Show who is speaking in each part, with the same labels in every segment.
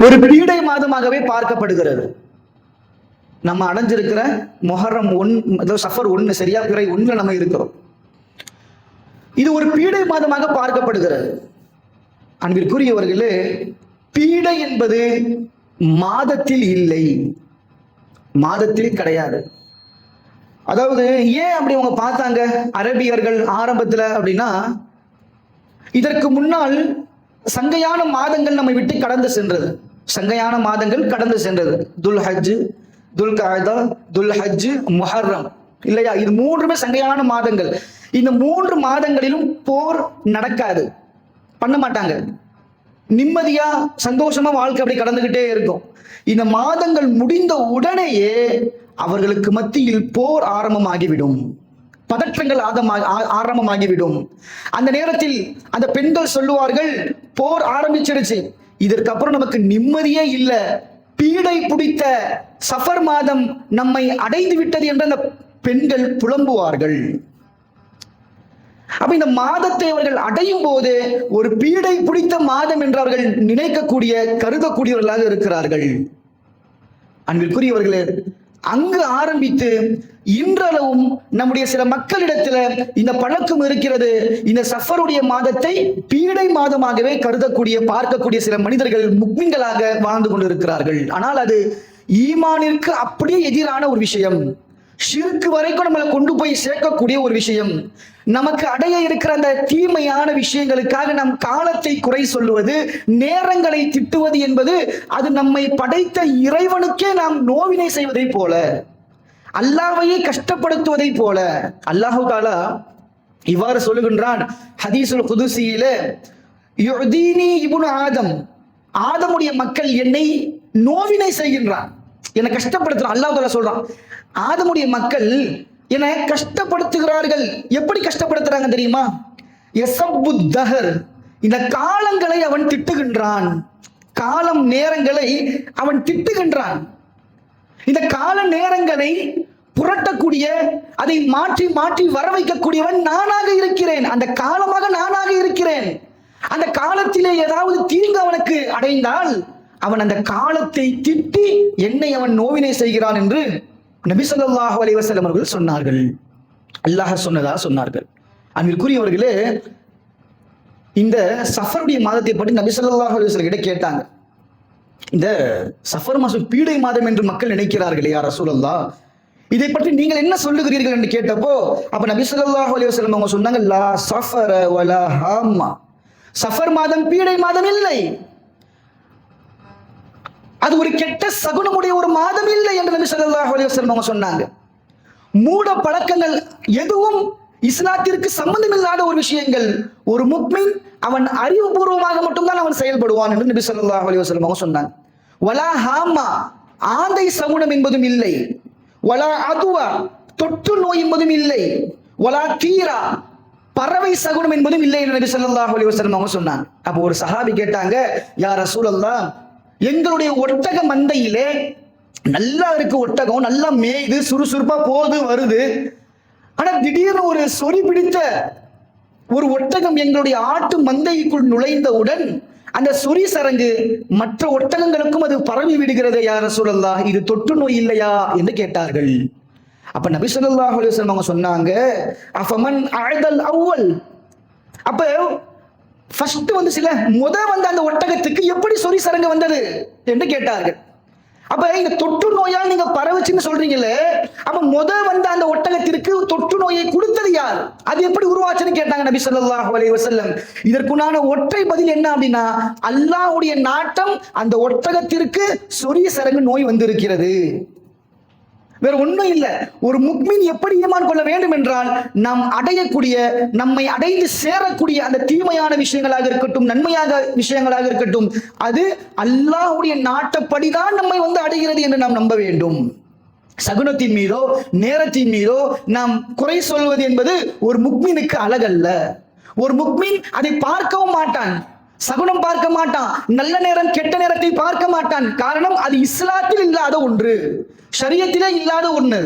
Speaker 1: ஒரு பீடை மாதமாகவே பார்க்கப்படுகிறது. நம்ம அடைஞ்சிருக்கிற மொஹர்ரம் சஃபர் 1 சரியா, பிறை 1 நம்ம இருக்கிறோம். இது ஒரு பீடை மாதமாக பார்க்கப்படுகிறது. அன்பிற்குரியவர்களே, பீடை என்பது மாதத்தில் இல்லை, மாதத்தில் கிடையாது. அதாவது ஏன் அப்படி அவங்க பார்த்தாங்க அரபியர்கள் ஆரம்பத்தில் அப்படின்னா, இதற்கு முன்னால் சங்கையான மாதங்கள் நம்மை விட்டு கடந்து சென்றது. சங்கையான மாதங்கள் கடந்து சென்றது. துல் ஹஜ், துல் கஅதா, துல் ஹஜ், முஹர்ரம் இல்லையா? இது மூன்றுமே சங்கையான மாதங்கள். இந்த 3 மாதங்களிலும் போர் நடக்காது, பண்ண மாட்டாங்க. நிம்மதியா சந்தோஷமா வாழ்க்கை அப்படி கடந்துகிட்டே இருக்கும். இந்த மாதங்கள் முடிந்த உடனேயே அவர்களுக்கு மத்தியில் போர் ஆரம்பமாகிவிடும், பதற்றங்கள் ஆரம்பமாகிவிடும். அந்த நேரத்தில் அந்த பெண்கள் சொல்லுவார்கள், போர் ஆரம்பிச்சிருச்சு, இதற்கு அப்புறம் நமக்கு நிம்மதியே இல்லை, பீடை பிடித்த சஃபர் மாதம் நம்மை அடைந்து விட்டது என்று அந்த பெண்கள் புலம்புவார்கள். அப்ப இந்த மாதத்தை அவர்கள் அடையும் போது ஒரு பீடை பிடித்த மாதம் என்று அவர்கள் நினைக்கக்கூடிய கருதக்கூடியவர்களாக இருக்கிறார்கள். அன்பிற்குரியவர்களே, அங்கு ஆரம்பித்து இன்றளவும் நம்முடைய சில மக்களிடத்துல இந்த பழக்கம் இருக்கிறது. இந்த சஃபருடைய மாதத்தை பீடை மாதமாகவே கருதக்கூடிய பார்க்கக்கூடிய சில மனிதர்கள் முக்மின்களாக வாழ்ந்து கொண்டிருக்கிறார்கள். ஆனால் அது ஈமானிற்கு அப்படியே எதிரான ஒரு விஷயம். ஷிர்க் வரைக்கும் நம்மளை கொண்டு போய் சேர்க்கக்கூடிய ஒரு விஷயம். நமக்கு அடைய இருக்கிற அந்த தீமையான விஷயங்களுக்காக நம் காலத்தை குறை சொல்லுவது, நேரங்களை திட்டுவது என்பது அது நம்மை படைத்த இறைவனுக்கே நாம் நோவினை செய்வதை போல, அல்லாஹ்வையே கஷ்டப்படுத்துவதை போல. அல்லாஹு தஆலா இவ்வாறு சொல்லுகின்றான் ஹதீஸுல் குதுஸியிலே, யுதீனி இப்னு ஆதம், ஆதமுடைய மக்கள் என்னை நோவினை செய்கின்றான், என்னை கஷ்டப்படுத்துறான். அல்லாஹ் தஆலா சொல்றான், ஆதமுடைய மக்கள் என்னை கஷ்டப்படுத்துகிறார்கள். எப்படி கஷ்டப்படுத்துறாங்க தெரியுமா? யஸப்புத்தஹர், இந்த காலங்களை அவன் திட்டுகின்றான், காலம் நேரங்களை அவன் திட்டுகின்றான். இந்த கால நேரங்களை புரட்டக்கூடிய, அதை மாற்றி மாற்றி வர வைக்கக்கூடியவன் நானாக இருக்கிறேன், அந்த காலமாக நானாக இருக்கிறேன். அந்த காலத்திலே ஏதாவது தீங்கு அவனுக்கு அடைந்தால் அவன் அந்த காலத்தை திட்டி என்னை அவன் நோவினை செய்கிறான் என்று நபி ஸல்லல்லாஹு அலைஹி வஸல்லம் அவர்கள் சொன்னார்கள். அல்லாஹ் சொன்னதா சொன்னார்கள். அன்பிற்குரியவர்களே, இந்த சஃபருடைய மாதத்தை பற்றி நபி ஸல்லல்லாஹு அலைஹி வஸல்லம் கிட்ட கேட்டாங்க. இந்த சஃபர் மாதம் பீடை மாதம் என்று மக்கள் நினைக்கிறார்களே, யா ரசூலல்லாஹ், இதை பற்றி நீங்கள் என்ன சொல்லுகிறீர்கள் என்று கேட்டப்போ, அப்ப நபி ஸல்லல்லாஹு அலைஹி வஸல்லம் அவங்க சொன்னாங்க, லா சஃபர வலா ஹாமா, சஃபர் மாதம் பீடை மாதம் இல்லை, அது ஒரு கெட்ட சகுனமுடைய ஒரு மாதம் இல்லை என்று நபி ஸல்லல்லாஹு அலைஹி வஸல்லம் அவங்க சொன்னாங்க. மூட பழக்கங்கள் எதுவும் இஸ்லாத்திற்கு சம்பந்தம் இல்லாத ஒரு விஷயங்கள், ஒரு முக்மின் அவன் அறிவுபூர்வமாக மட்டும்தான் அவன் செயல்படுவான் என்று நபி ஸல்லல்லாஹு அலைஹி வஸல்லம் அவங்க சொன்னாங்க. வலா ஹாமா, ஆந்தை சகுனம் என்பதும் இல்லை, வலா அதுவா, தொற்று நோய் என்பதும் இல்லை, வலா தீரா, பறவை சகுனம் என்பதும் இல்லை என்று நபி ஸல்லல்லாஹு அலைஹி வஸல்லம் அவங்க சொன்னாங்க. அப்போ ஒரு சஹாபி கேட்டாங்க, யா ரசூலல்லாஹ், எங்களுடைய ஒட்டக மந்தையிலே நல்லா இருக்கு, ஒட்டகம் நல்லா மேய்து சுறுசுறுப்பா போது வருது, ஆனா திடீர்னு ஒரு சொறி பிடித்த ஒரு ஒட்டகம் எங்களுடைய ஆட்டு மந்தைக்குள் நுழைந்தவுடன் அந்த சொறி சரங்கு மற்ற ஒட்டகங்களுக்கும் அது பரவி விடுகிறது, யா ரசூலல்லாஹ், இது தொற்று நோய் இல்லையா என்று கேட்டார்கள். அப்ப நபி ஸல்லல்லாஹு அலைஹி வஸல்லம் அவங்க சொன்னாங்க, அஃபமன் அஅதல் அவ்வல், அப்ப ஃபர்ஸ்ட் சில வந்த அந்த ஒட்டகத்துக்கு எப்படி சொறி சரங்கு வந்தது என்று கேட்டார்கள். அப்ப இந்த தொற்று நோயால் நீங்க பரவுச்சுன்னு சொல்றீங்களே, அப்ப வந்த அந்த ஒட்டகத்திற்கு தொற்று நோயை கொடுத்தது யார், அது எப்படி உருவாச்சுன்னு கேட்டாங்க நபி ஸல்லல்லாஹு அலைஹி வஸல்லம். இதற்குண்டான ஒற்றை பதில் என்ன அப்படின்னா, அல்லாஹ்வுடைய நாட்டம் அந்த ஒட்டகத்திற்கு சொறி சரங்கு நோய் வந்திருக்கிறது, வேற ஒன்றும் இல்லை. ஒரு முக்மின் எப்படி ஈமான் கொள்ள வேண்டும் என்றால், நாம் அடையக்கூடிய, நம்மை அடைந்து சேரக்கூடிய அந்த தீமையான விஷயங்களாக இருக்கட்டும், நன்மையாக விஷயங்களாக இருக்கட்டும், அது அல்லாஹ்வுடைய நாட்டப்படிதான் நம்மை அடைகிறது என்று நாம் நம்ப வேண்டும். சகுனத்தின் மீதோ நேரத்தின் மீதோ நாம் குறை சொல்வது என்பது ஒரு முக்மினுக்கு அழகல்ல. ஒரு முக்மின் அதை பார்க்கவும் மாட்டான், சகுனம் பார்க்க மாட்டான், நல்ல நேரம் கெட்ட நேரத்தை பார்க்க மாட்டான். காரணம், அது இஸ்லாத்தில் இல்லாத ஒன்று, ஷரியத்திலே இல்லாத ஒன்று.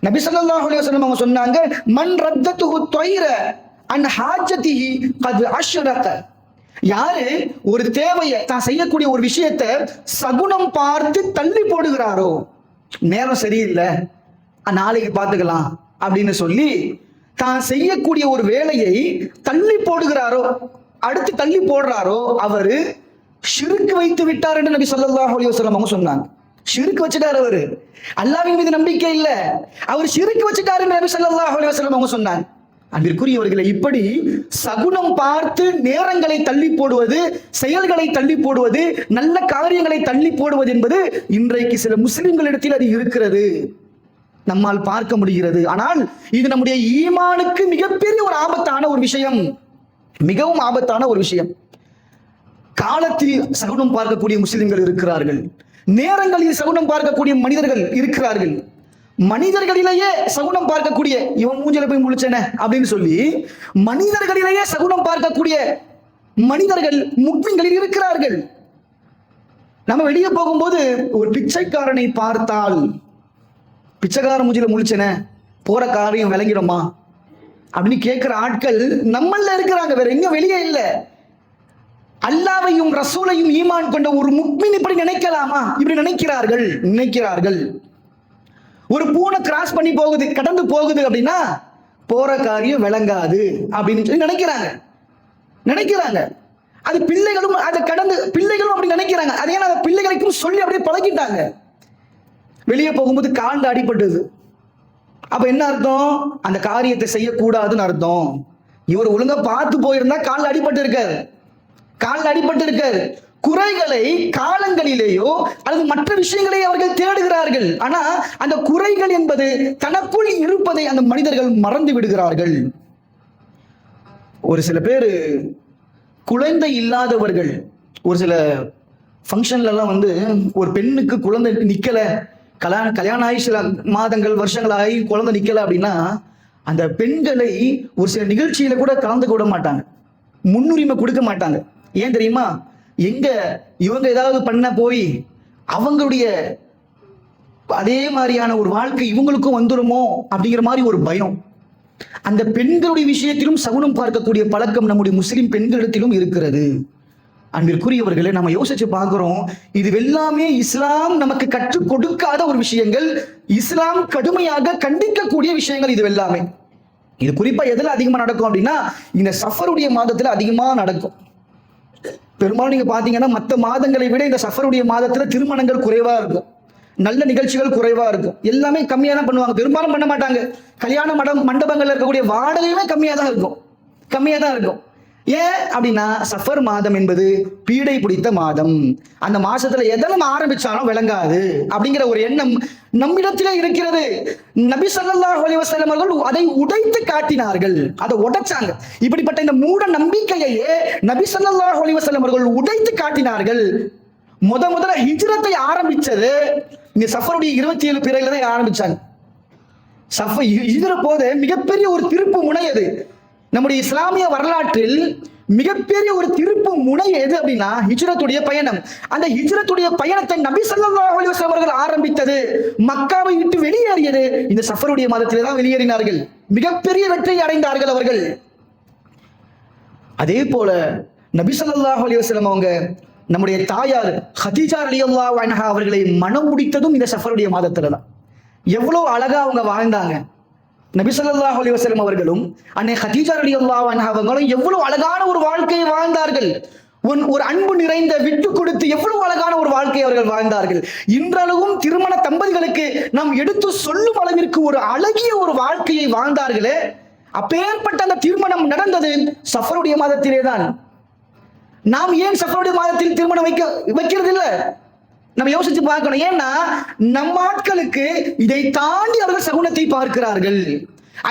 Speaker 1: நபி ஸல்லல்லாஹு அலைஹி வஸல்லம் அவங்க சொன்னாங்க, மன் ரத்தத்துஹு த்வைர அன் ஹாஜதிஹி கத் அஷ்ரக, யாரு ஒரு தேவையை தான் செய்யக்கூடிய ஒரு விஷயத்தை சகுனம் பார்த்து தள்ளி போடுகிறாரோ, நேரம் சரியில்லை நாளைக்கு பார்த்துக்கலாம் அப்படின்னு சொல்லி தான் செய்யக்கூடிய ஒரு வேலையை தள்ளி போடுகிறாரோ, அடுத்து தள்ளி போடுறாரோ, அவரு ஷிர்க் வைத்து விட்டார் என்று நபி ஸல்லல்லாஹு அலைஹி வஸல்லம் அவங்க சொன்னாங்க. ஷிர்க் வச்சுட்டார் அவரு, அல்லாஹ்வின் மீது நம்பிக்கை இல்ல, அவர் ஷிர்க் வச்சுட்டார் என்று நபி ஸல்லல்லாஹு அலைஹி வஸல்லம் அவங்க சொன்னாங்க. அன்பிற்குரியவர்களே, இப்படி சகுனம் பார்த்து நேரங்களை தள்ளி போடுவது, செயல்களை தள்ளி போடுவது, நல்ல காரியங்களை தள்ளி போடுவது என்பது இன்றைக்கு சில முஸ்லிம்களிடத்தில் அது இருக்கிறது, நம்மால் பார்க்க முடிகிறது. ஆனால் இது நம்முடைய ஈமானுக்கு மிகப்பெரிய ஒரு ஆபத்தான ஒரு விஷயம், மிகவும் ஆபத்தான ஒரு விஷயம். காலத்தில் சகுனம் பார்க்கக்கூடிய முஸ்லிம்கள் இருக்கிறார்கள், நேரங்களில் சகுனம் பார்க்கக்கூடிய மனிதர்கள் இருக்கிறார்கள். மனிதர்களிலேயே சகுனம் பார்க்கக்கூடிய, இவன் மூஞ்சில போய் முழிச்சன அப்படின்னு சொல்லி மனிதர்களிலேயே சகுனம் பார்க்கக்கூடிய மனிதர்கள் முக்மின்களில் இருக்கிறார்கள். நம்ம வெளியே போகும்போது ஒரு பிச்சைக்காரனை பார்த்தால், பிச்சைக்கார மூஞ்சில முழிச்சன போற காரியம் விளங்கிடுமா அப்படின்னு கேட்கிற ஆட்கள் நம்மள இருக்கிறாங்க, வேற எங்க வெளியே இல்ல. அல்லாஹ்வையும் ரசூலையும் ஈமான் கொண்ட ஒரு முக்மின் இப்படி நினைக்கலாமா? இப்படி நினைக்கிறார்கள். ஒரு பூனை கிராஸ் பண்ணி போகுது, கடந்து போகுது அப்படின்னா போற காரியம் விளங்காது அப்படின்னு சொல்லி நினைக்கிறாங்க. அது பிள்ளைகளும் அதை கடந்து பிள்ளைகளும் அப்படி நினைக்கிறாங்க. அதே அந்த பிள்ளைகளுக்கும் சொல்லி அப்படியே பழகிட்டாங்க. வெளியே போகும்போது காலில் அடிபட்டது, அப்ப என்ன அர்த்தம்? அந்த காரியத்தை செய்யக்கூடாதுன்னு அர்த்தம். இவர் ஒழுங்கா பார்த்து போயிருந்தா காலில் அடிபட்டு இருக்காரு. குறைகளை காலங்களிலேயோ அல்லது மற்ற விஷயங்களையோ அவர்கள் தேடுகிறார்கள். ஆனா அந்த குறைகள் என்பது தனக்குள் இருப்பதை அந்த மனிதர்கள் மறந்து விடுகிறார்கள். ஒரு சில பேர் குழந்தை இல்லாதவர்கள், ஒரு சில ஃபங்க்ஷன்ல எல்லாம் ஒரு பெண்ணுக்கு குழந்தை நிக்கல, கல்யாணம் ஆகி சில மாதங்கள் வருஷங்கள் ஆகி குழந்தை நிக்கல அப்படின்னா அந்த பெண்களை ஒரு சில நிகழ்ச்சியில கூட கலந்துக்க விட மாட்டாங்க, முன்னுரிமை கொடுக்க மாட்டாங்க. ஏன் தெரியுமா? எங்க இவங்க ஏதாவது பண்ண போய் அவங்களுடைய அதே மாதிரியான ஒரு வாழ்க்கை இவங்களுக்கும் வந்துடுமோ அப்படிங்கிற மாதிரி ஒரு பயம். அந்த பெண்களுடைய விஷயத்திலும் சகுனம் பார்க்கக்கூடிய பழக்கம் நம்முடைய முஸ்லிம் பெண்களிடத்திலும் இருக்கிறது. அன்பிற்குரியவர்களே, நம்ம யோசிச்சு பார்க்கிறோம், இது எல்லாமே இஸ்லாம் நமக்கு கற்றுக் கொடுக்காத ஒரு விஷயங்கள், இஸ்லாம் கடுமையாக கண்டிக்கக்கூடிய விஷயங்கள். இது எல்லாமே இது குறிப்பா எதுல அதிகமா நடக்கும் அப்படின்னா இந்த சஃபருடைய மாதத்துல அதிகமா நடக்கும். பெரும்பாலும் நீங்க பாத்தீங்கன்னா மற்ற மாதங்களை விட இந்த சஃபருடைய மாதத்துல திருமணங்கள் குறைவா இருக்கும், நல்ல நிகழ்ச்சிகள் குறைவா இருக்கும், எல்லாமே கம்மியா தான் பண்ணுவாங்க, பெரும்பாலும் பண்ண மாட்டாங்க. கல்யாண மண்டபங்கள்ல இருக்கக்கூடிய வாடகையுமே கம்மியா தான் இருக்கும். ஏன் அப்படின்னா சஃபர் மாதம் என்பது பீடை பிடித்த மாதம். அந்த மாசத்துல எதை நம்ம ஆரம்பிச்சாலும் விளங்காது அப்படிங்கிற ஒரு எண்ணம் நம்மிடத்திலே இருக்கிறது. நபி ஸல்லல்லாஹு அலைஹி வஸல்லம் அவர்கள் அதை உடைத்து காட்டினார்கள், அதை உடைச்சாங்க. இப்படிப்பட்ட இந்த மூட நம்பிக்கையையே நபி ஸல்லல்லாஹு அலைஹி வஸல்லம் அவர்கள் உடைத்து காட்டினார்கள். முதல்ல ஹிஜ்ரத்தை ஆரம்பிச்சது இந்த சஃபருடைய 27 பிறையில தான் ஆரம்பிச்சாங்க. ஹிஜ்ரத் போது மிகப்பெரிய ஒரு திருப்பு முனை. அது நம்முடைய இஸ்லாமிய வரலாற்றில் மிகப்பெரிய ஒரு திருப்பு முனை எது அப்படின்னா ஹிஜ்ரத்துடைய பயணம். அந்த ஹிஜ்ரத்துடைய பயணத்தை நபி ஸல்லல்லாஹு அலைஹி வஸல்லம் அவர்கள் ஆரம்பித்தது, மக்காவை விட்டு வெளியேறியது இந்த சஃபருடைய மாதத்திலே தான் வெளியேறினார்கள். மிகப்பெரிய வெற்றியை அடைந்தார்கள் அவர்கள். அதே போல நபி ஸல்லல்லாஹு அலைஹி வஸல்லம் அவங்க நம்முடைய தாயார் ஹதீஜா ரலியல்லாஹு அன்ஹா அவர்களை மனம் முடித்ததும் இந்த சஃபருடைய மாதத்துல தான். எவ்வளவு அழகா அவங்க வாழ்ந்தாங்க. நபி ஸல்லல்லாஹு அலைஹி வஸல்லம் அவர்களும் அன்னை ஹதீஜா ரலியல்லாஹு அன்ஹா அவர்களும் எவ்வளவு அழகான ஒரு வாழ்க்கையை வாழ்ந்தார்கள். ஒரு அன்பு நிறைந்த விட்டு கொடுத்து எவ்வளவு அழகான ஒரு வாழ்க்கையை அவர்கள் வாழ்ந்தார்கள். இன்றளவும் திருமண தம்பதிகளுக்கு நாம் எடுத்து சொல்லும் அளவிற்கு ஒரு அழகிய ஒரு வாழ்க்கையை வாழ்ந்தார்களே. அப்பேற்பட்ட அந்த திருமணம் நடந்தது சஃபருடைய மாதத்திலே தான். நாம் ஏன் சஃபருடைய மாதத்தில் திருமணம் வைக்கிறது இல்லை? நம்ம யோசிச்சு பார்க்கணும். ஏன்னா நம்ம ஆட்களுக்கு இதை தாண்டி அவர்கள் சகுனத்தை பார்க்கிறார்கள்.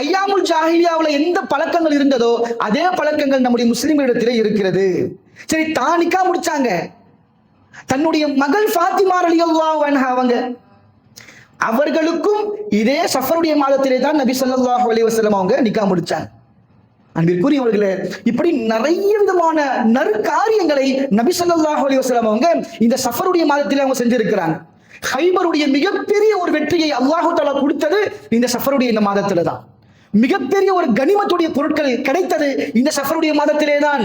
Speaker 1: ஐயாமுல் ஜாஹிலியாவுல எந்த பழக்கங்கள் இருந்ததோ அதே பழக்கங்கள் நம்முடைய முஸ்லிம்களிடத்திலே இருக்கிறது. சரி, தானிக்கா முடிச்சாங்க. தன்னுடைய மகள் ஃபாத்திமா ரலியல்லாஹு அன்ஹா அவர்களுக்கும் இதே சஃபருடைய மாதத்திலே தான் நபி ஸல்லல்லாஹு அலைஹி வஸல்லம் அவங்க நிக்கா முடிச்சாங்க. அன்பிற்குரியவர்களே, இப்படி நிறைய விதமான நற்காரியங்களை நபி ஸல்லல்லாஹு அலைஹி வஸல்லம் அவங்க இந்த சஃபருடைய மாதத்தில் அவங்க செஞ்சிருக்கிறாங்க. ஹைபருடைய மிகப்பெரிய ஒரு வெற்றியை அல்லாஹ் தஆலா கொடுத்தது இந்த சஃபருடைய இந்த மாதத்திலே தான். மிகப்பெரிய ஒரு கனிமத்துடைய பொருட்கள் கிடைத்தது இந்த சஃபருடைய மாதத்திலே தான்.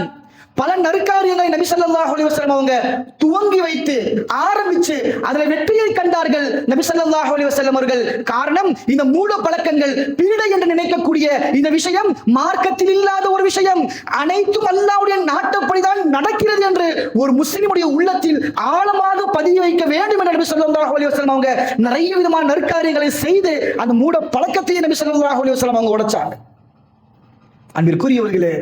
Speaker 1: பல நற்காரியங்களை நபி ஸல்லல்லாஹு அலைஹி வஸல்லம் அவங்க துவங்கி வைத்து ஆரம்பிச்சு அதுல வெற்றியை கண்டார்கள் நபி ஸல்லல்லாஹு அலைஹி வஸல்லம் அவர்கள். காரணம், இந்த மூட பழக்கங்கள், பீடை என்று நினைக்கக்கூடிய இந்த விஷயம் மார்க்கத்தில் இல்லாத ஒரு விஷயம். அனைத்தும் அல்லாஹ்வுடைய நாட்டப்படிதான் நடக்கிறது என்று ஒரு முஸ்லிமுடைய உள்ளத்தில் ஆழமாக பதிய வைக்க வேண்டும் என்று நபி ஸல்லல்லாஹு அலைஹி வஸல்லம் அவங்க நிறைய விதமான நற்காரியங்களை செய்து அந்த மூட பழக்கத்தையே நபி ஸல்லல்லாஹு அலைஹி வஸல்லம் அவங்க உடைச்சாங்க. அன்பிற்குரியவர்களே,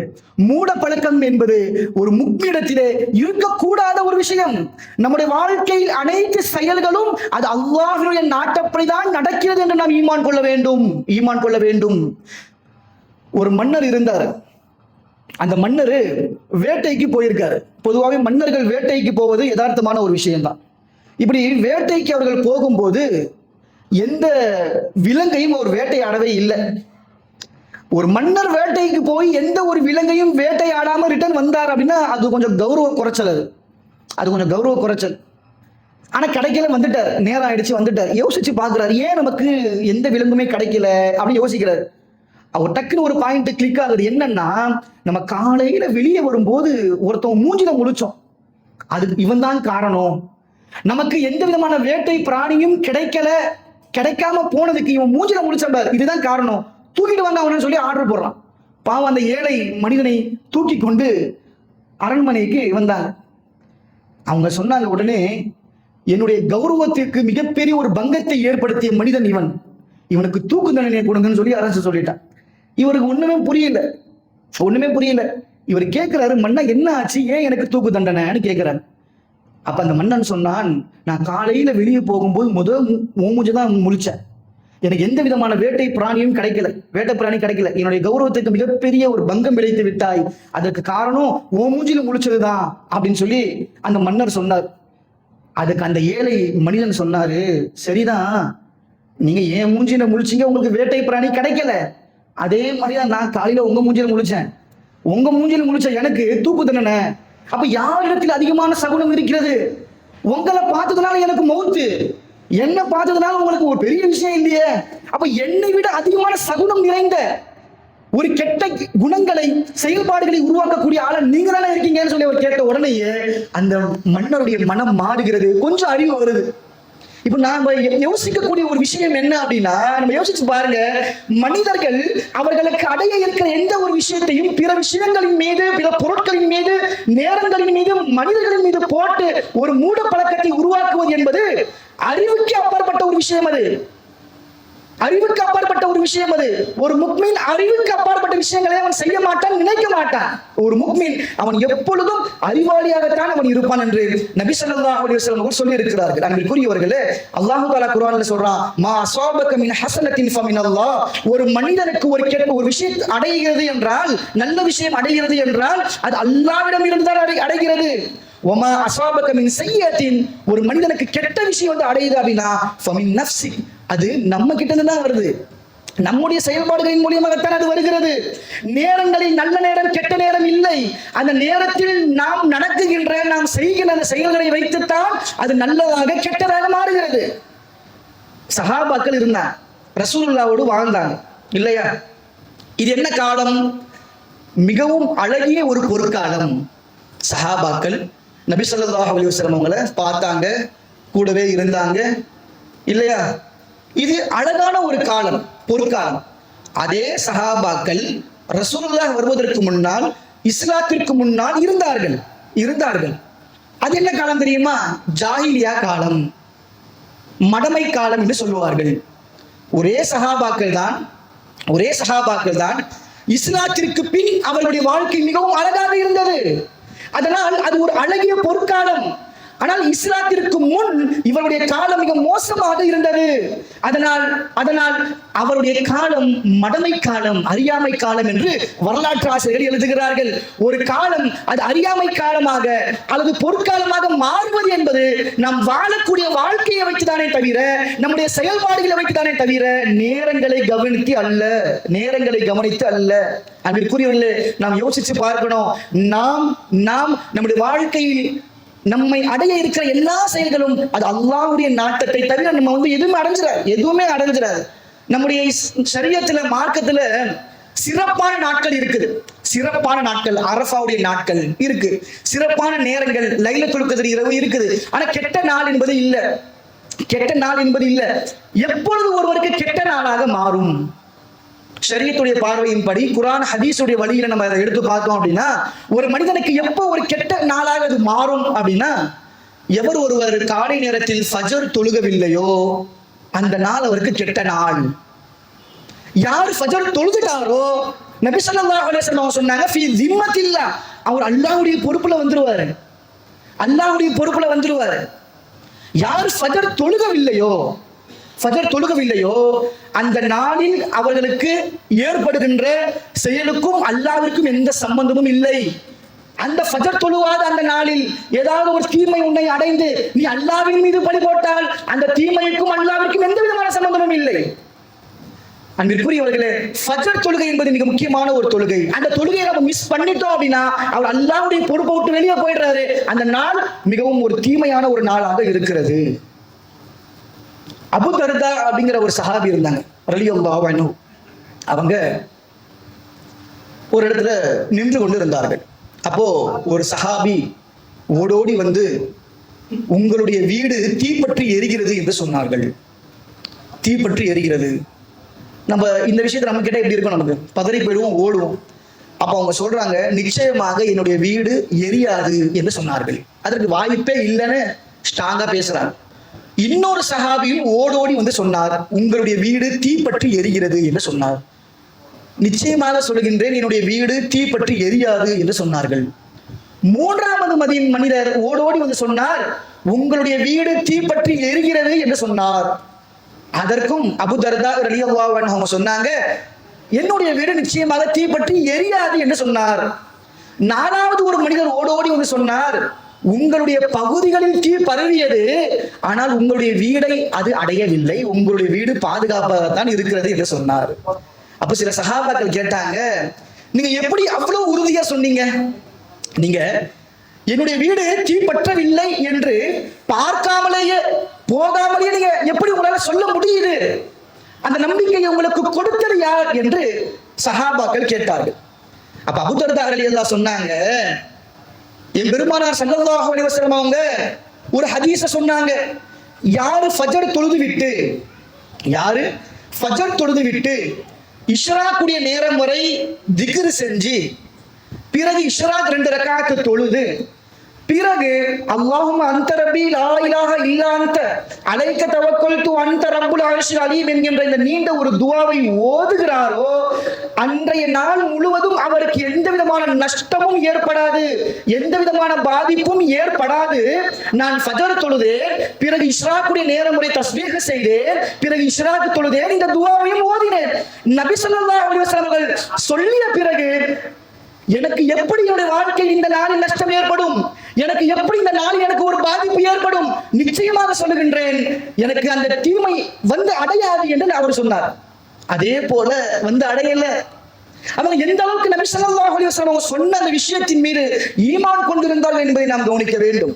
Speaker 1: மூட பழக்கம் என்பது ஒரு முக்மிடத்திலே இருக்கக்கூடாத ஒரு விஷயம். நம்முடைய வாழ்க்கையில் அனைத்து செயல்களும் அது அல்லாஹ்வுடைய நாட்டப்படிதான் நடக்கிறது என்று நாம் ஈமான் கொள்ள வேண்டும். ஒரு மன்னர் இருந்தார். அந்த மன்னர் வேட்டைக்கு போயிருக்காரு. பொதுவாகவே மன்னர்கள் வேட்டைக்கு போவது யதார்த்தமான ஒரு விஷயம்தான். இப்படி வேட்டைக்கு அவர்கள் போகும்போது எந்த விலங்கையும் ஒரு வேட்டையாடவே இல்லை. ஒரு மன்னர் வேட்டைக்கு போய் எந்த ஒரு விலங்கையும் வேட்டையாடாம ரிட்டர்ன் வந்தார் அப்படின்னா அது கொஞ்சம் கௌரவ குறைச்சல். ஆனா கிடைக்கல, வந்துட்டார். நேரம் ஆயிடுச்சு, வந்துட்டார். யோசிச்சு பாக்குறாரு, ஏன் நமக்கு எந்த விலங்குமே கிடைக்கல அப்படின்னு யோசிக்கிறாரு. அவர் டக்குன்னு ஒரு பாயிண்ட் கிளிக் ஆகுது. என்னன்னா, நம்ம காலையில வெளியே வரும்போது ஒருத்தவங்க மூஞ்சில முழிச்சோம், அதுக்கு இவன் தான் காரணம். நமக்கு எந்த விதமான வேட்டை பிராணியும் கிடைக்காம போனதுக்கு இவன் மூஞ்சில முழிச்சார், இதுதான் காரணம். தூக்கிட்டு வாங்க அவனு சொல்லி ஆர்டர் போடுறான். பாவம், அந்த ஏழை மனிதனை தூக்கி கொண்டு அரண்மனைக்கு வந்தாங்க. அவங்க சொன்னாங்க உடனே, என்னுடைய கௌரவத்திற்கு மிகப்பெரிய ஒரு பங்கத்தை ஏற்படுத்திய மனிதன் இவனுக்கு தூக்கு தண்டனை கொடுங்கன்னு சொல்லி அரசு சொல்லிட்டான். இவருக்கு ஒண்ணுமே புரியல. இவர் கேட்கிறாரு, மன்னா என்ன ஆச்சு, ஏன் எனக்கு தூக்கு தண்டனைன்னு கேட்கிறாரு. அப்ப அந்த மன்னன் சொன்னான், நான் காலையில வெளியே போகும்போது மூஞ்சுதான் முழிச்சேன். எனக்கு எந்த விதமான வேட்டை பிராணி கிடைக்கல. என்னுடைய கௌரவத்துக்கு மிகப்பெரிய ஒரு பங்கம் விளைத்து விட்டாய், அதற்கு காரணம் ஓ மூஞ்சில முழிச்சதுதான் அப்படின்னு சொல்லி அந்த மன்னர் சொன்னார். அதுக்கு அந்த ஏழை மனிதன் சொன்னாரு, சரிதான், நீங்க ஏன் மூஞ்சில முழிச்சீங்க, உங்களுக்கு வேட்டை பிராணி கிடைக்கல. அதே மாதிரிதான் நான் காலையில உங்க மூஞ்சில முழிச்ச எனக்கு தூக்கு தண்டனை. அப்ப யாரிடத்தில் அதிகமான சகுனம் இருக்கிறது? உங்களை பார்த்ததுனால எனக்கு மௌத்து, என்ன பார்த்ததுனால உங்களுக்கு ஒரு பெரிய விஷயம் இல்லையே. அப்ப என்னை விட அதிகமான சகுனம் நிறைந்த ஒரு கெட்ட குணங்களை, செயல்பாடுகளை உருவாக்கக்கூடிய ஆள நீங்க தானே இருக்கீங்கன்னு சொல்லி அவர் கேட்ட உடனேயே அந்த மன்னருடைய மனம் மாறுகிறது, கொஞ்சம் அறிவு வருது. இப்ப நாம யோசிக்கக்கூடிய ஒரு விஷயம் என்ன அப்படின்னா, நம்ம யோசிச்சு பாருங்க, மனிதர்கள் அவர்களுக்கு அடைய இருக்கிற எந்த ஒரு விஷயத்தையும் பிற விஷயங்களின் மீது, பிற பொருட்களின் மீது, நேரங்களின் மீது, மனிதர்களின் மீது போட்டு ஒரு மூட பழக்கத்தை உருவாக்குவது என்பது அறிவுக்கு அப்பாற்பட்ட ஒரு விஷயம். ஒரு முக்மீன் அறிவுக்கு அப்பாற்பட்ட விஷயங்களை அவன் செய்ய மாட்டான், நினைக்க மாட்டான். ஒரு முக்மீன் அவன் எப்பொழுதும் அறிவாளியாகத்தான் அவன் இருப்பான் என்று நபி ஸல்லல்லாஹு அலைஹி வஸல்லம் அவர்கள் சொல்லி இருக்கிறார்கள். அன்பிற்குரியவர்களே, அல்லாஹ் தஆலா குர்ஆனில் சொல்றான், மா அஸாபக மின் ஹஸனத்தின் ஃபமினல்லாஹ். ஒரு மனிதனுக்கு ஒரு விஷயம் அடைகிறது என்றால், நல்ல விஷயம் அடைகிறது என்றால் அது அல்லாஹ்விடம் இருந்து தான் அடைகிறது. ஒமா அஸாபக மின் ஸய்யிஅத்தின். ஒரு மனிதனுக்கு கெட்ட விஷயம் வந்து அடையுது அப்படின்னா ஃபமின் நஃப்ஸி, அது நம்ம கிட்ட இருந்து தான் வருது. நம்முடைய செயல்பாடுகளின் மூலியமாகத்தான் அது வருகிறது. நேரங்களில் நல்ல நேரம் கெட்ட நேரம் இல்லை. அந்த நேரத்தில் நாம் நடக்குகின்ற, நாம் செய்கின்ற அந்த செயல்களை வைத்துத்தான் அது நல்லதாக கெட்டதாக மாறுகிறது. சஹாபாக்கள் இருந்தாங்க, ரசூலுல்லாஹ்வோடு வாழ்ந்தாங்க இல்லையா? இது என்ன காலம்? மிகவும் அழகிய ஒரு பொற்காலம். சஹாபாக்கள் நபி ஸல்லல்லாஹு அலைஹி வஸல்லம் அவங்களை பார்த்தாங்க, கூடவே இருந்தாங்க இல்லையா? இது அழகான ஒரு காலம், பொற்காலம். அதே சஹாபாக்கள் ரசூலுல்லாஹ் வருவதற்கு முன்னால், இஸ்லாத்திற்கு முன்னால் இருந்தார்கள். அது என்ன காலம் தெரியுமா? ஜாஹிலியா காலம், மடமை காலம் என்று சொல்லுவார்கள். ஒரே சஹாபாக்கள் தான் இஸ்லாத்திற்கு பின் அவர்களுடைய வாழ்க்கை மிகவும் அழகாக இருந்தது. அதனால் அது ஒரு அழகிய பொற்காலம். ஆனால் இஸ்லாத்திற்கு முன் இவருடைய காலம் மிக மோசமாக இருந்தது. அதனால் அவருடைய காலம் மடமை காலம், அறியாமை காலம் என்று வரலாற்று ஆசிரியர்கள் எழுதுகிறார்கள். ஒரு காலம் அது அறியாமை காலமாக அல்லது பொற்காலமாக மாறுவது என்பது நாம் வாழக்கூடிய வாழ்க்கையை வைத்துதானே தவிர, நம்முடைய செயல்பாடுகளை வைத்துதானே தவிர, நேரங்களை கவனித்து அல்ல. அதற்குரியவர்களே, நாம் யோசிச்சு பார்க்கணும். நாம் நம்முடைய வாழ்க்கையில் நம்மை அடைய இருக்கிற எல்லா செயல்களும் அது அல்லாஹ்வுடைய நாட்டத்தை தவிர நம்ம எதுவுமே அடைஞ்சிடாது. நம்முடைய ஷரியத்துல, மார்க்கத்துல சிறப்பான நாட்கள் இருக்குது, சிறப்பான நாட்கள் அரஃபாவுடைய நாட்கள் இருக்கு, சிறப்பான நேரங்கள் லைலத்துல் கத்ர் இரவு இருக்குது. ஆனா கெட்ட நாள் என்பது இல்ல, கெட்ட நாள் என்பது இல்ல. எப்பொழுது ஒருவருக்கு கெட்ட நாளாக மாறும்? ஷரியத்துடைய பார்வையின்படி, குர்ஆன் ஹதீஸுடைய வழியில நம்ம அதை எடுத்து பார்த்தோம் அப்படின்னா, ஒரு மனிதனுக்கு எப்போ ஒரு கெட்ட நாளாக அது மாறும் அப்படின்னா, எவர் ஒருவர் காலை நேரத்தில் ஃபஜர் தொழுகவில்லையோ அந்த நாள் அவருக்கு கெட்ட நாள். யார் ஃபஜர் தொழுதுட்டாரோ நபி ஸல்லல்லாஹு அலைஹி வஸல்லம் சொன்னாங்க, ஃபீ திம்மத்தில்லாஹ், அவர் அல்லாஹ்வுடைய பொறுப்புல வந்துருவாரு, அல்லாஹ்வுடைய பொறுப்புல வந்துருவாரு. யார் ஃபஜர் தொழுகவில்லையோ, ஃபஜர் தொழுகவில்லையோ அந்த நாளில் அவர்களுக்கு ஏற்படுகின்ற செயலுக்கும் அல்லாஹ்விற்கும் எந்த சம்பந்தமும் இல்லை. அந்த ஃபஜர் தொழுவாத அந்த நாளில் ஏதாவது ஒரு தீமை உன்னை அடைந்து நீ அல்லாஹ்வின் மீது பழி போட்டால் அந்த தீமைக்கும் அல்லாஹ்விற்கும் எந்த விதமான சம்பந்தமும் இல்லை. அன்பிற்குரியவர்களே, ஃபஜர் தொழுகை என்பது மிக முக்கியமான ஒரு தொழுகை. அந்த தொழுகையை நம்ம மிஸ் பண்ணிட்டோம் அப்படின்னா அவர் அல்லாஹ்வுடைய பொறுப்பை விட்டு வெளியே போயிடுறாரு. அந்த நாள் மிகவும் ஒரு தீமையான ஒரு நாளாக இருக்கிறது. அபு தர்தா அப்படிங்கிற ஒரு சஹாபி இருந்தாங்க, ரலியல்லாஹு அன்ஹு. அவங்க ஒரு இடத்துல நின்று கொண்டு இருந்தார்கள். அப்போ ஒரு சஹாபி ஓடோடி வந்து, உங்களுடைய வீடு தீப்பற்றி எரிகிறது என்று சொன்னார்கள். தீப்பற்றி எரிகிறது. நம்ம இந்த விஷயத்தை நம்ம கிட்ட எப்படி இருக்கும், நமக்கு பதறி போயிடுவோம், ஓடுவோம். அப்ப அவங்க சொல்றாங்க, நிச்சயமாக என்னுடைய வீடு எரியாது என்று சொன்னார்கள். அதற்கு வாய்ப்பே இல்லைன்னு ஸ்ட்ராங்கா பேசுறாங்க. இன்னொரு சஹாபியும் ஓடோடி வந்து சொன்னார், உங்களுடைய வீடு தீப்பற்றி எரிகிறது என்று சொன்னார். நிச்சயமாக சொல்கின்றேன், என்னுடைய வீடு தீப்பற்றி எரியாது என்று சொன்னார்கள். மூன்றாவது மனிதர் ஓடோடி வந்து சொன்னார், உங்களுடைய வீடு தீப்பற்றி எரிகிறது என்று சொன்னார். அதற்கும் அபு தர்தா ரலியல்லாஹு அன்ஹு அவங்க சொன்னாங்க, என்னுடைய வீடு நிச்சயமாக தீப்பற்றி எரியாது என்று சொன்னார். நாலாவது ஒரு மனிதர் ஓடோடி வந்து சொன்னார், உங்களுடைய பகுதிகளில் தீ பரவியது, ஆனால் உங்களுடைய வீடை அது அடையவில்லை, உங்களுடைய வீடு பாதுகாப்பாகத்தான் இருக்கிறது என்று சொன்னார். அப்ப சில சஹாபாக்கள் கேட்டாங்க, நீங்க எப்படி அவ்வளவு உறுதியா சொன்னீங்க? நீங்க என்னுடைய வீடு தீப்பற்றவில்லை என்று பார்க்காமலேயே போகாமலேயே நீங்க எப்படி உங்களால சொல்ல முடியுது? அந்த நம்பிக்கையை உங்களுக்கு கொடுத்தது யார் என்று சஹாபாக்கள் கேட்டார்கள். அப்ப அபூ தர்தா ரலியல்லாஹு சொன்னாங்க, என் பெருமானார் ஸல்லல்லாஹு அலைஹி வஸல்லம் அவங்க ஒரு ஹதீஸ சொன்னாங்க, யாரு ஃபஜர் தொழுது விட்டு இஷ்ராக்குடைய நேரம் வரை திக்ர் செஞ்சு பிறகு இஷ்ராக் 2 ரக்காத் தொழுது பிறகு அல்லாஹும்ம அன்த ரப்பி லா இலாஹ இல்லா அன்த அலைக தவக்கல்து அன்த ரப்புல் அர்ஷில் அலீம் என்கின்ற இந்த நீண்ட ஒரு துஆவை ஓதுகிறாரோ அன்றைய நாள் முழுவதும் அவருக்கு எந்த விதமான நஷ்டமும் ஏற்படாது, எந்த விதமான பாதிப்பும் ஏற்படாது. நான் ஃபஜர் தொழுதேன், பிறகு இஷ்ராக்குடைய நேரம் முறை தஸ்பீஹ் செய்தேன், பிறகு இஷ்ராக் தொழுதேன், இந்த துஆவையும் ஓதினேன். நபி ஸல்லல்லாஹு அலைஹி வஸல்லம் அவர்கள் சொல்லிய பிறகு எனக்கு எப்படி என்னுடைய வாழ்க்கையில் இந்த நாளில் நஷ்டம் ஏற்படும், எனக்கு எப்படி இந்த நாளில் எனக்கு ஒரு பாதிப்பு ஏற்படும்? நிச்சயமாக சொல்லுகின்றேன், எனக்கு அந்த தீமை வந்து அடையாது என்று அவர் சொன்னார். அதே போல வந்து அடையல. அவங்க எந்த அளவுக்கு நபி ஸல்லல்லாஹு அலைஹி வஸல்லம் சொன்ன அந்த விஷயத்தின் மீது ஈமான் கொண்டிருந்தார்கள் என்பதை நாம் கவனிக்க வேண்டும்.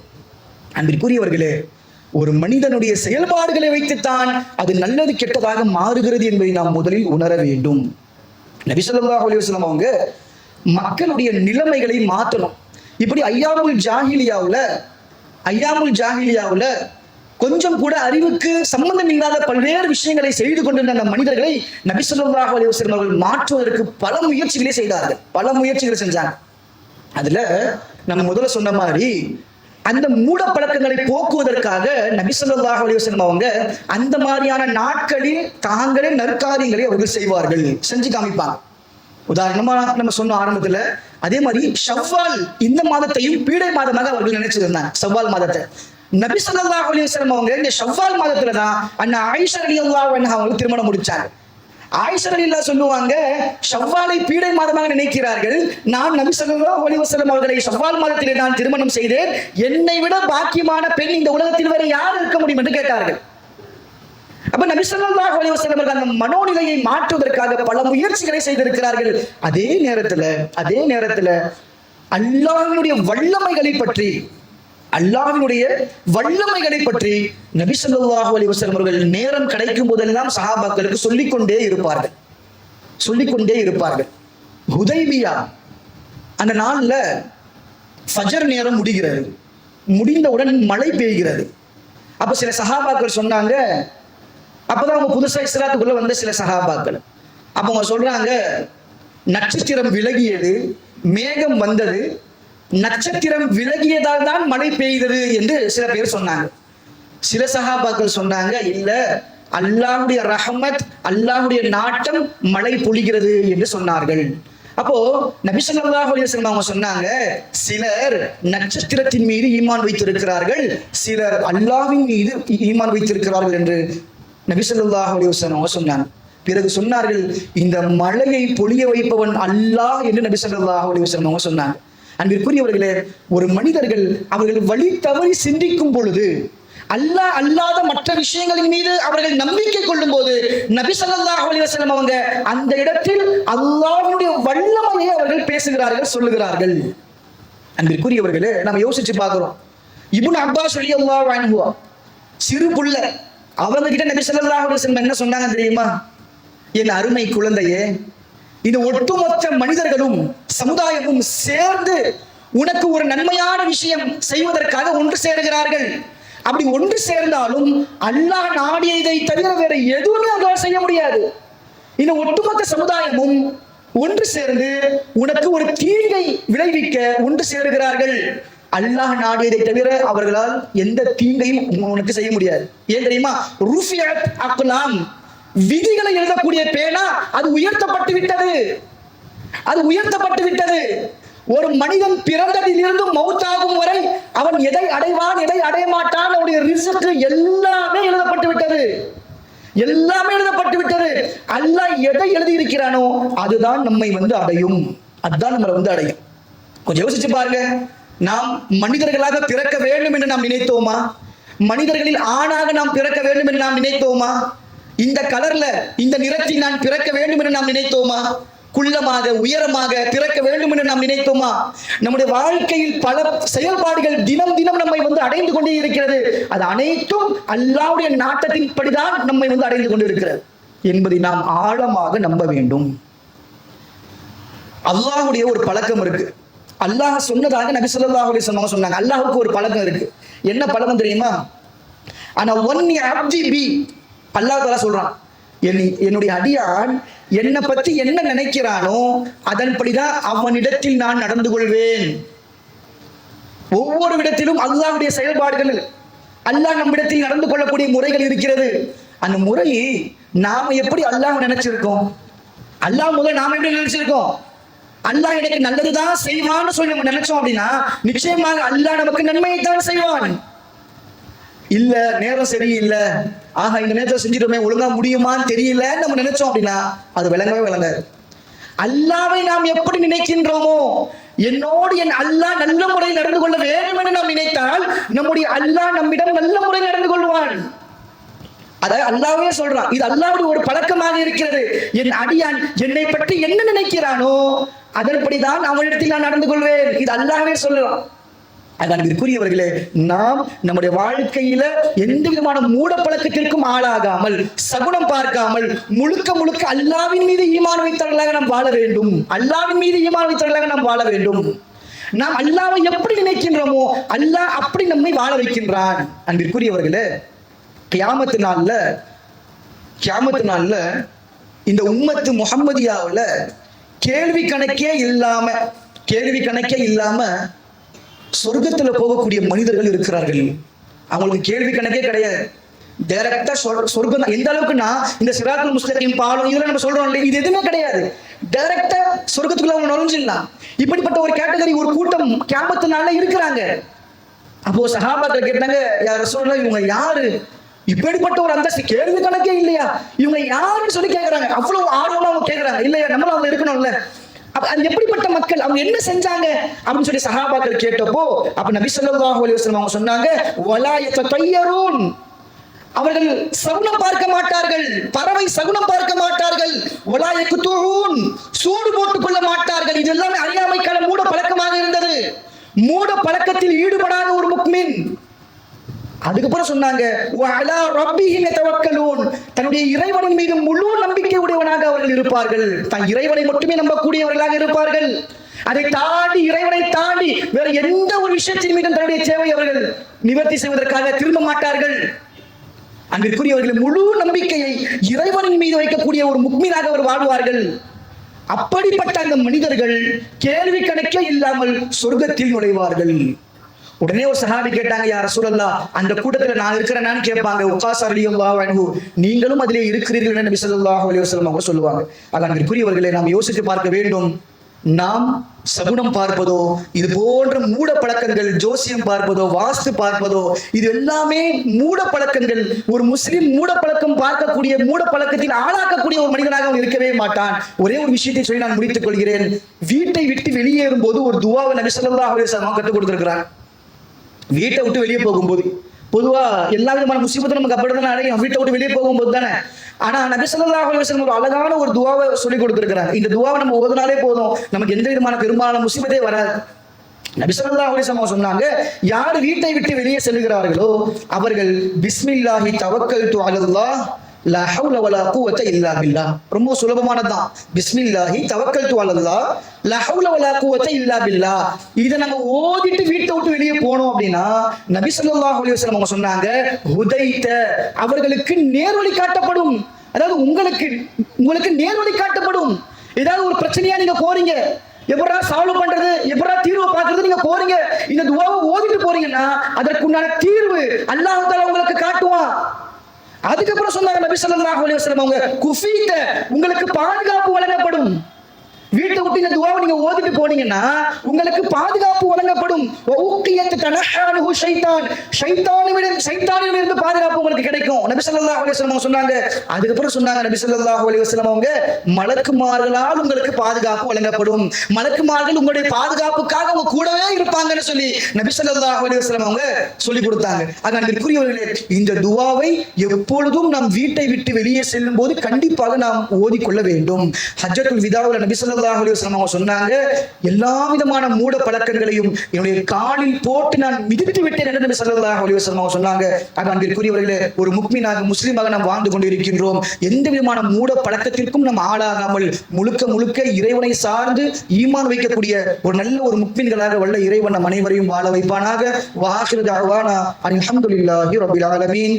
Speaker 1: அன்பிற்குரியவர்களே, ஒரு மனிதனுடைய செயல்பாடுகளை வைத்துத்தான் அது நல்லது கெட்டதாக மாறுகிறது என்பதை நாம் முதலில் உணர வேண்டும். நபி ஸல்லல்லாஹு அலைஹி வஸல்லம் அவங்க மக்களுடைய நிலைமைகளை மாற்றணும். இப்படி ஐயாமுல் ஜாஹிலியாவுல கொஞ்சம் கூட அறிவுக்கு சம்பந்தம் இல்லாத பல்வேறு விஷயங்களை செய்து கொண்டிருந்த அந்த மனிதர்களை நபி ஸல்லல்லாஹு அலைஹி வஸல்லம் அவர்கள் மாற்றுவதற்கு பல முயற்சிகளை செய்தார்கள், பல முயற்சிகளை செஞ்சாங்க. அதுல நம்ம முதல்ல சொன்ன மாதிரி அந்த மூட பழக்கங்களை போக்குவதற்காக நபி ஸல்லல்லாஹு அலைஹி வஸல்லம் அவங்க அந்த மாதிரியான நாட்களில் தாங்களே நற்காரியங்களை அவர்கள் செய்வார்கள், செஞ்சு காமிப்பாங்க. உதாரணமா நம்ம சொன்ன ஆரம்பத்துல அதே மாதிரி ஷவ்வால் இந்த மாதத்தையும் பீடை மாதமாக அவர்கள் நினைச்சிருந்தாங்க. ஷவ்வால் மாதத்தை நபி ஸல்லல்லாஹு அலைஹி வஸல்லம் அவங்க இந்த ஷவ்வால் மாதத்துல தான் அண்ணா ஆயிஷா ரலியல்லாஹு அன்ஹா அவங்களுக்கு திருமணம் முடிச்சாங்க. ஆயிஷா ரலியல்லாஹு சொல்லுவாங்க, ஷவ்வாலை பீடை மாதமாக நினைக்கிறார்கள், நான் நபி ஸல்லல்லாஹு அலைஹி வஸல்லம் அவர்களை ஷவ்வால் மாதத்திலே நான் திருமணம் செய்தேன், என்னை விட பாக்கியமான பெண் இந்த உலகத்தில் வேற யார் இருக்க முடியும் என்று கேட்டார்கள். அப்ப நபி ஸல்லல்லாஹு அலைஹி வஸல்லம் அந்த மனோநிலையை மாற்றுவதற்காக பல முயற்சிகளை செய்திருக்கிறார்கள். அதே நேரத்துல அல்லாஹ்வினுடைய வல்லமைகளை பற்றி நபி ஸல்லல்லாஹு அலைஹி வஸல்லம் அவர்கள் நேரம் கிடைக்கும் போதெல்லாம் சஹாபாக்களுக்கு சொல்லிக்கொண்டே இருப்பார்கள். சொல்லிக்கொண்டே இருப்பார்கள். ஹுதைபியா அந்த நாள்ல ஃபஜர் நேரம் முடிகிறது. முடிந்தவுடன் மழை பெய்கிறது. அப்ப சில சஹாபாக்கள் சொன்னாங்க, அப்பதான் அவங்க புதுசா இஸ்லாத்துக்குள்ள வந்த சில சஹாபாக்கள். அப்ப அவங்க சொல்றாங்க, நட்சத்திரம் விலகியது, மேகம் வந்தது, நட்சத்திரம் விலகியதால் தான் மழை பெய்தது என்று சில பேர் சொன்னாங்க. சில சஹாபாக்கள் சொன்னாங்க, இல்ல, அல்லாஹ்வுடைய ரஹ்மத், அல்லாஹ்வுடைய நாட்டம் மழை பொழிகிறது என்று சொன்னார்கள். அப்போ நபி ஸல்லல்லாஹு அலைஹி வஸல்லம் அவங்க சொன்னாங்க, சிலர் நட்சத்திரத்தின் மீது ஈமான் வைத்திருக்கிறார்கள், சிலர் அல்லாஹ்வின் மீது ஈமான் வைத்திருக்கிறார்கள் என்று நபி ஸல்லல்லாஹு அலைஹி வஸல்லம் அவங்க சொன்னாங்க. பிறகு சொன்னார்கள், இந்த மழையை பொழிய வைப்பவன் அல்லாஹ் என்று நபி ஸல்லல்லாஹு அலைஹி வஸல்லம் அவங்க சொன்னாங்க. அன்பிற்குரியவர்களே, ஒரு மனிதர்கள் அவர்கள் வழி தவறி சிந்திக்கும் பொழுது, அல்லாஹ் அல்லாத மற்ற விஷயங்களின் மீது அவர்கள் நம்பிக்கை கொள்ளும் போது, நபி ஸல்லல்லாஹு அலைஹி வஸல்லம் அவங்க அந்த இடத்தில் அல்லாஹ்வுடைய வல்லமையை அவர்கள் பேசுகிறார்கள், சொல்லுகிறார்கள். அன்பிற்குரியவர்களே, நம்ம யோசிச்சு பார்க்கிறோம். இப்னு அப்பாஸ் ரலியல்லாஹு அன்ஹு சிறு புள்ள, அவங்க கிட்ட நபி ஸல்லல்லாஹு அலைஹி வஸல்லம் என்ன சொன்னாங்க தெரியுமா? என் அருமை குழந்தையே, இந்த ஒட்டுமொத்த மனிதர்களும் சமுதாயமும் சேர்ந்து உனக்கு ஒரு நன்மையான விஷயம் செய்வதற்காக ஒன்று சேருகிறார்கள். அப்படி ஒன்று சேர்ந்தாலும் அல்லாஹ் நாடியதை தவிர வேற எதுவுமே அவர்களால் செய்ய முடியாது. இந்த ஒட்டுமொத்த சமுதாயமும் ஒன்று சேர்ந்து உனக்கு ஒரு தீங்கை விளைவிக்க ஒன்று சேருகிறார்கள். அல்லாஹ் நாடியதை தவிர அவர்களால் எந்த தீங்கையும் உனக்கு செய்ய முடியாது. ஏன் தெரியுமா? ருஃபியத் அக்லாம், விதிகளை எழுதக்கூடிய பேனா அது உயர்த்தப்பட்டு விட்டது. அது உயர்த்தப்பட்டு விட்டது. ஒரு மனிதன் பிறந்ததிலிருந்து மௌத்தாகும் வரை அவன் எதை அடைவான், எதை அடைய மாட்டான், அவனுடைய ரிஸ்க் எல்லாமே எழுதப்பட்டு விட்டது. எல்லாமே எழுதப்பட்டு விட்டது. அல்லாஹ் எதை எழுதி இருக்கிறானோ அதுதான் நம்மை அடையும். அதுதான் நம்மளை அடையும். கொஞ்சம் யோசிச்சு பாருங்க. நாம் மனிதர்களாக பிறக்க வேண்டும் என்று நாம் நினைத்தோமா? மனிதர்களில் ஆணாக நாம் பிறக்க வேண்டும் என்று நாம் நினைத்தோமா? இந்த கலர்ல, இந்த நிறத்தில் நான் பிறக்க வேண்டும் என்று நாம் நினைத்தோமா? குள்ளமாக உயரமாக பிறக்க வேண்டும் என்று நாம் நினைத்தோமா? நம்முடைய வாழ்க்கையில் பல செயல்பாடுகள் தினம் தினம் நம்மை அடைந்து கொண்டே இருக்கிறது. அது அனைத்தும் அல்லாஹ்வுடைய நாட்டத்தின்படிதான் நம்மை அடைந்து கொண்டு இருக்கிறது என்பதை நாம் ஆழமாக நம்ப வேண்டும். அல்லாஹ்வுடைய ஒரு பழக்கம் இருக்கு. அல்லாஹ் சொன்னதாக நபி ஸல்லல்லாஹு அலைஹி வஸல்லம் சொன்னாங்க. அல்லாஹ்வுக்கு ஒரு பழக்கம் இருக்கு. என்ன பழக்கம் தெரியுமா? ஆனா ஒன்னி அப்தி பி, அல்லாஹ் தஆலா சொல்றான், என்னுடைய அடியான் என்னை பற்றி என்ன நினைக்கிறானோ அதன்படிதான் அவனிடத்தில் நான் நடந்து கொள்வேன். ஒவ்வொரு இடத்திலும் அல்லாஹ்வுடைய செயல்பாடுகள், அல்லாஹ் நம்மிடத்தில் நடந்து கொள்ளக்கூடிய முறைகள் இருக்கிறது. அந்த முறையை நாம எப்படி அல்லாஹ் நினைச்சிருக்கோம்? அல்லாஹ் முதல் நாம எப்படி நினைச்சிருக்கோம்? அல்லாஹ் எனக்கு நல்லதுதான் செய்வான்னு சொல்லி நம்ம நினைச்சோம் அப்படின்னா நிச்சயமாக அல்லாஹ் நமக்கு நன்மையை தான் செய்வான். இல்ல, நேரம் சரியில்லை, ஆஹா இந்த நேரத்தை செஞ்சிட்டோமே, ஒழுங்கா முடியுமான்னு தெரியல நம்ம நினைச்சோம் அப்படின்னா அது விளங்கவே விளங்காது. அல்லாஹ்வை நாம் எப்படி நினைக்கின்றோமோ, என்னோடு என் அல்லாஹ் நல்ல முறையில் நடந்து கொள்ள வேண்டும் என்று நாம் நினைத்தால் நம்முடைய அல்லாஹ் நம்மிடம் நல்ல முறையில் நடந்து கொள்வான். அதாவது அல்லாஹ்வே சொல்றான், இது அல்லாஹ்வுடைய ஒரு பழக்கமாக இருக்கிறது. என் அடியான் என்னை பற்றி என்ன நினைக்கிறானோ அதன்படிதான் அவனிடத்தில் நான் நடந்து கொள்வேன். இது அல்லாஹ்வே சொல்றான். அதான் இதற்குரியவர்களே, நாம் நம்முடைய வாழ்க்கையில எந்த விதமான மூட பழக்கத்திற்கும் ஆளாகாமல், சகுனம் பார்க்காமல், முழுக்க முழுக்க அல்லாஹ்வின் மீது ஈமான் வைத்தவர்களாக நாம் வாழ வேண்டும். அல்லாஹ்வின் மீது ஈமான் வைத்தவர்களாக நாம் வாழ வேண்டும். நாம் அல்லாஹ்வை எப்படி நினைக்கின்றோமோ அல்லாஹ் அப்படி நம்மை வாழ வைக்கின்றான். அன்பிற்குரியவர்களே, கியாமத்து நாள்ல இந்த உம்மத்து முஹம்மதியாவுல கேள்வி கணக்கே இல்லாம சொர்க்கத்துல போகக்கூடிய மனிதர்கள் இருக்கிறார்கள். அவங்களுக்கு கேள்வி கணக்கே கிடையாது. டைரக்டா சொர்க்கம். எந்த அளவுக்குன்னா இந்த சிராத்துல் முஸ்தகீம் பாலம் இதெல்லாம் நம்ம சொல்றோம் இல்லையா, இது எதுவுமே கிடையாது. டைரக்டா சொர்க்கத்துக்குள்ள அவங்க நுழைஞ்சிடலாம். இப்படிப்பட்ட ஒரு கேட்டகரி, ஒரு கூட்டம் கியாமத்து நாள்ல இருக்கிறாங்க. அப்போ சஹாபாக்கள் கேட்டாங்க, யா ரசூலுல்லாஹ், இவங்க யாரு? இப்படிப்பட்ட ஒரு அந்தஸ்து கேள்வி கணக்கே இல்லையா, இவங்க யாருன்னு சொல்லி கேட்கறாங்க. அவ்வளவு ஆர்வமா அவங்க கேட்கறாங்க. இல்லையா, நம்மளும் அவங்க இருக்கணும்ல. அது எப்படிப்பட்ட மக்கள், அவங்க என்ன செஞ்சாங்க அப்படின்னு சொல்லி சஹாபாக்கள் கேட்டப்போ அப்ப நபி ஸல்லல்லாஹு அலைஹி வஸல்லம் அவங்க சொன்னாங்க, வலா யதயரூன், அவர்கள் சகுனம் பார்க்க மாட்டார்கள், பறவை சகுனம் பார்க்க மாட்டார்கள், வலா யக்துஊன், சூடு போட்டுக் கொள்ள மாட்டார்கள். இது எல்லாமே அறியாமைக்கால மூட பழக்கமாக இருந்தது. மூட பழக்கத்தில் ஈடுபடாத ஒரு முக்மின், அதுக்கப்புறம் சொன்னாங்க வஅலா ரப்பிஹிம் யதவக்கலூன், தன்னுடைய இறைவனின் மீது முழு நம்பிக்கை உடையவனாக அவர்கள் இருப்பார்கள். தன் இறைவனை மட்டுமே நம்பக்கூடியவர்களாக இருப்பார்கள். அதை தாண்டி, இறைவனை தாண்டி வேற எந்த ஒரு விஷயத்தின் மீதும் தன்னுடைய தேவை அவர்கள் நிவர்த்தி செய்வதற்காக திரும்ப மாட்டார்கள். அன்பிற்குரியவர்கள், முழு நம்பிக்கையை இறைவனின் மீது வைக்கக்கூடிய ஒரு முக்மீனாக அவர் வாழ்வார்கள். அப்படிப்பட்ட அந்த மனிதர்கள் கேள்வி கணக்கே இல்லாமல் சொர்க்கத்தில் நுழைவார்கள். உடனே ஒரு சஹாபி கேட்டாங்க, யா ரசூலல்லாஹ், அந்த கூட்டத்துல நான் இருக்கிறேனான்னு கேட்பாங்க. உகாஸ் ரலியல்லாஹு அன்ஹு, நீங்களும் அதிலே இருக்கிறீர்கள் என்று நபி ஸல்லல்லாஹு அலைஹி வஸல்லம் அவங்க சொல்லுவாங்க. அன்பிற்குரியவர்களை, நாம் யோசித்து பார்க்க வேண்டும். நாம் சகுனம் பார்ப்பதோ, இது போன்ற மூட பழக்கங்கள், ஜோசியம் பார்ப்பதோ, வாஸ்து பார்ப்பதோ, இது எல்லாமே மூட பழக்கங்கள். ஒரு முஸ்லிம் மூட பழக்கம் பார்க்கக்கூடிய, மூட பழக்கத்தில் ஆளாக்கக்கூடிய ஒரு மனிதனாக அவன் இருக்கவே மாட்டான். ஒரே ஒரு விஷயத்தை சொல்லி நான் முடித்துக் கொள்கிறேன். வீட்டை விட்டு வெளியேறும் போது ஒரு துஆவை நபி ஸல்லல்லாஹு அலைஹி வஸல்லம் கற்றுக் கொடுத்திருக்கிறாங்க. வீட்டை விட்டு வெளியே போகும்போது, பொதுவா எல்லா விதமான முசீபத்தும் நமக்கு அப்படிதான் அடையும், வீட்டை விட்டு வெளியே போகும்போது தானே. ஆனா நபி ஸல்லல்லாஹு அலைஹி வஸல்லம் ஒரு அழகான ஒரு துஆவை சொல்லி கொடுத்திருக்கிறாங்க. இந்த துஆவை நம்ம ஓதுனாலே போதும், நமக்கு எந்த விதமான பெரும்பாலான முசீபத்தே வராது. நபி ஸல்லல்லாஹு அலைஹி வஸல்லம் சொன்னாங்க, யார் வீட்டை விட்டு வெளியே செல்கிறார்களோ அவர்கள் பிஸ்மில்லாஹி தவக்கல்து அலல்லாஹ் லா ஹவுல வலா குவத்த இல்லா பில்லாஹ். ரொம்ப சுலபமானதுதான். பிஸ்மில்லாஹி தவக்கல்து அலல்லாஹ் லா ஹவுல வலா குவத்த இல்லா பில்லாஹ். இதை நம்ம ஓதிட்டு வீட்டை விட்டு வெளியே போனோம் அப்படின்னா நபி ஸல்லல்லாஹு அலைஹி வஸல்லம் அவங்க சொன்னாங்க, ஹுதைத, அவர்களுக்கு நேர்வழி காட்டப்படும். அதாவது உங்களுக்கு நேர்வழி காட்டப்படும். ஏதாவது ஒரு பிரச்சனையா நீங்க போறீங்க, எப்படா சால்வ் பண்றது, எப்படா தீர்வு பார்க்கறது, நீங்க போறீங்க, இந்த துஆவை ஓதிட்டு போறீங்கன்னா அதற்குண்டான தீர்வு அல்லாஹ் தஆலா உங்களுக்கு காட்டுவான். அதுக்கப்புறம் சொன்னாங்க நபி ஸல்லல்லாஹு அலைஹி வஸல்லம் அவங்க, குஃபீத, உங்களுக்கு பாதுகாப்பு வழங்கப்படும். வீட்டை விட்டு இந்த துஆவை நீங்க ஓதிட்டு போனீங்கன்னா உங்களுக்கு பாதுகாப்பு வழங்கப்படும். வஉக்கியத் தனஹானுஹு ஷைத்தான், ஷைத்தானிடமிருந்து பாதுகாப்பு உங்களுக்கு கிடைக்கும். நபி ஸல்லல்லாஹு அலைஹி வஸல்லம் சொன்னாங்க. அதுக்கப்புறம் சொன்னாங்க நபி ஸல்லல்லாஹு அலைஹி வஸல்லம் அவங்க, மலக்குமார்களால் உங்களுக்கு பாதுகாப்பு வழங்கப்படும். மலக்குமார்கள் உங்களுடைய பாதுகாப்புக்காக உங்க கூடவே இருப்பாங்கன்னு சொல்லி நபி ஸல்லல்லாஹு அலைஹி வஸல்லம் அவங்க சொல்லி கொடுத்தாங்க. அன்பிற்குரியவர்களே, இந்த துஆவை எப்பொழுதும் நாம் வீட்டை விட்டு வெளியே செல்லும் போது கண்டிப்பாக நாம் ஓதிக்கொள்ள வேண்டும். ஹஜ்ஜத்துல் விதாவுல நபி ஸல்லல்லாஹு அலைஹி வஸல்லம் அவங்க சொன்னாங்க, எல்லா விதமான மூட பழக்கங்களையும் என்னுடைய காலில் போட்டு நான் மிதித்து விட்டேன் என்று நபி ஸல்லல்லாஹு அலைஹி வஸல்லம் அவங்க சொன்னாங்க. அன்பிற்குரியவர்களே, ஒரு முக்மீனாக, முஸ்லிமாக நாம் வாழ்ந்து கொண்டிருக்கின்றோம். எந்த விதமான மூட பழக்கத்திற்கும் நாம் ஆளாகாமல் முழுக்க முழுக்க இறைவனை சார்ந்து ஈமான் வைக்கக்கூடிய ஒரு நல்ல ஒரு முக்மீன்களாக வல்ல இறைவன் நம் அனைவரையும் வாழ வைப்பானாக. வஆகிரு தஅவானா அல்ஹம்துலில்லாஹி ரப்பில் ஆலமீன்.